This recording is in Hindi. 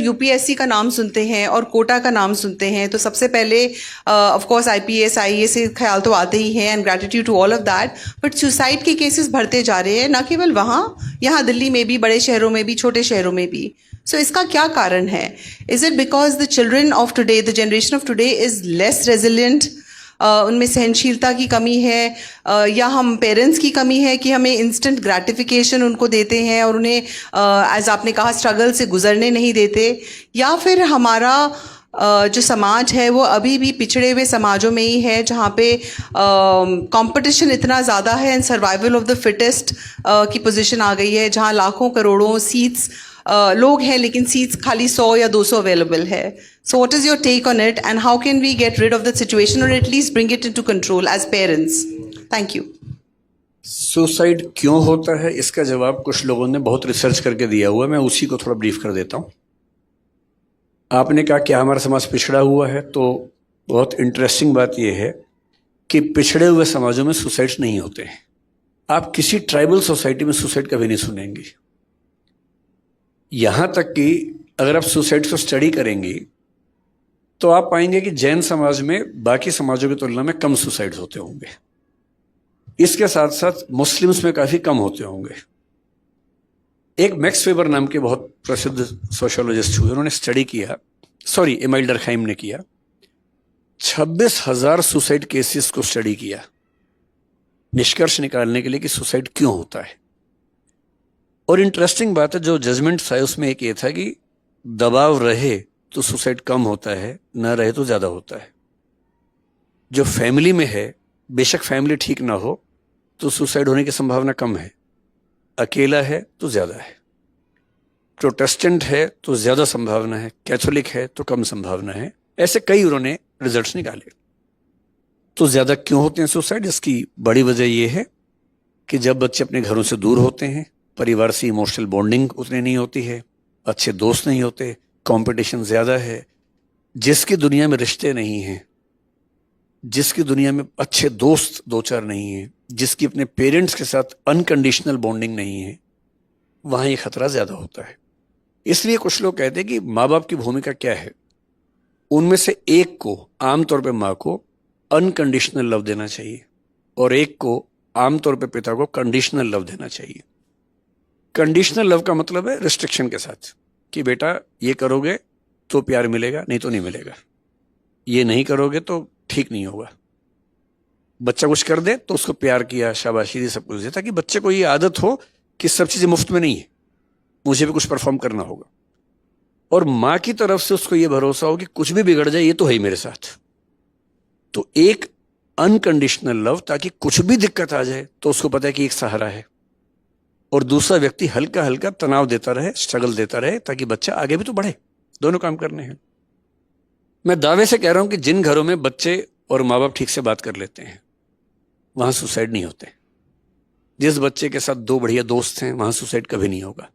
यूपीएससी का नाम सुनते हैं और कोटा का नाम सुनते हैं तो सबसे पहले ऑफ कोर्स आईपीएस आईएएस से ख्याल तो आते ही हैं, and gratitude to all of that. But suicide के केसेस बढ़ते जा रहे हैं, ना केवल वहाँ, यहाँ दिल्ली में भी, बड़े शहरों में भी, छोटे शहरों में भी। सो इसका क्या कारण है? Is it because the children of today, the generation of today is less resilient, उनमें सहनशीलता की कमी है, या हम पेरेंट्स की कमी है कि हमें इंस्टेंट ग्रैटिफिकेशन उनको देते हैं और उन्हें एज आपने कहा स्ट्रगल से गुजरने नहीं देते, या फिर हमारा जो समाज है वो अभी भी पिछड़े हुए समाजों में ही है जहाँ पे कंपटीशन इतना ज़्यादा है and survival of the fittest की पोजीशन आ गई है, जहाँ लाखों करोड़ों सीट्स लोग हैं लेकिन सीट्स खाली 100 या 200 अवेलेबल है। So what is your take on it and how can we get rid of the situation और at least bring it into control as parents? Thank you. Suicide क्यों होता है, इसका जवाब कुछ लोगों ने बहुत रिसर्च करके दिया हुआ है, मैं उसी को थोड़ा ब्रीफ कर देता हूँ। आपने कहा कि हमारा समाज पिछड़ा हुआ है, तो बहुत इंटरेस्टिंग बात यह है कि पिछड़े हुए समाजों में सुसाइड नहीं होते हैं। आप किसी ट्राइबल सोसाइटी में सुसाइड कभी नहीं सुनेंगे। यहां तक कि अगर आप सुसाइड को स्टडी करेंगे तो आप पाएंगे कि जैन समाज में बाकी समाजों की तुलना में कम सुसाइड होते होंगे। इसके साथ साथ मुस्लिम्स में काफी कम होते होंगे। एक मैक्स वेबर नाम के बहुत प्रसिद्ध सोशियोलॉजिस्ट हुए, उन्होंने स्टडी किया, एमाइल डर्कहाइम ने किया, 26,000 सुसाइड केसेस को स्टडी किया निष्कर्ष निकालने के लिए कि सुसाइड क्यों होता है। और इंटरेस्टिंग बात है, जो जजमेंट था उसमें एक ये था कि दबाव रहे तो सुसाइड कम होता है, ना रहे तो ज्यादा होता है। जो फैमिली में है, बेशक फैमिली ठीक ना हो तो सुसाइड होने की संभावना कम है, अकेला है तो ज्यादा है, प्रोटेस्टेंट है तो ज्यादा संभावना है, कैथोलिक है तो कम संभावना है। ऐसे कई उन्होंने रिजल्ट्स निकाले। तो ज्यादा क्यों होते हैं सुसाइड? इसकी बड़ी वजह यह है कि जब बच्चे अपने घरों से दूर होते हैं, परिवार से इमोशनल बॉन्डिंग उतनी नहीं होती है, अच्छे दोस्त नहीं होते, कंपटीशन ज्यादा है, जिसकी दुनिया में रिश्ते नहीं हैं, जिसकी दुनिया में अच्छे दोस्त दो चार नहीं हैं, जिसकी अपने पेरेंट्स के साथ अनकंडीशनल बॉन्डिंग नहीं है, वहां ये खतरा ज्यादा होता है। इसलिए कुछ लोग कहते हैं कि माँ बाप की भूमिका क्या है। उनमें से एक को, आमतौर पे माँ को, अनकंडीशनल लव देना चाहिए और एक को, आमतौर पे पिता को, कंडीशनल लव देना चाहिए। कंडीशनल लव का मतलब है रिस्ट्रिक्शन के साथ कि बेटा ये करोगे तो प्यार मिलेगा, नहीं तो नहीं मिलेगा, ये नहीं करोगे तो ठीक नहीं होगा। बच्चा कुछ कर दे तो उसको प्यार किया, शाबाशी दी, सब कुछ दिया, ताकि बच्चे को ये आदत हो कि सब चीजें मुफ्त में नहीं है, मुझे भी कुछ परफॉर्म करना होगा। और माँ की तरफ से उसको ये भरोसा हो कि कुछ भी बिगड़ जाए ये तो है ही मेरे साथ। तो एक अनकंडीशनल लव, ताकि कुछ भी दिक्कत आ जाए तो उसको पता है कि एक सहारा है, और दूसरा व्यक्ति हल्का हल्का तनाव देता रहे, स्ट्रगल देता रहे, ताकि बच्चा आगे भी तो बढ़े। दोनों काम करने हैं। मैं दावे से कह रहा हूं कि जिन घरों में बच्चे और माँ बाप ठीक से बात कर लेते हैं वहां सुसाइड नहीं होते। जिस बच्चे के साथ दो बढ़िया दोस्त हैं वहां सुसाइड कभी नहीं होगा।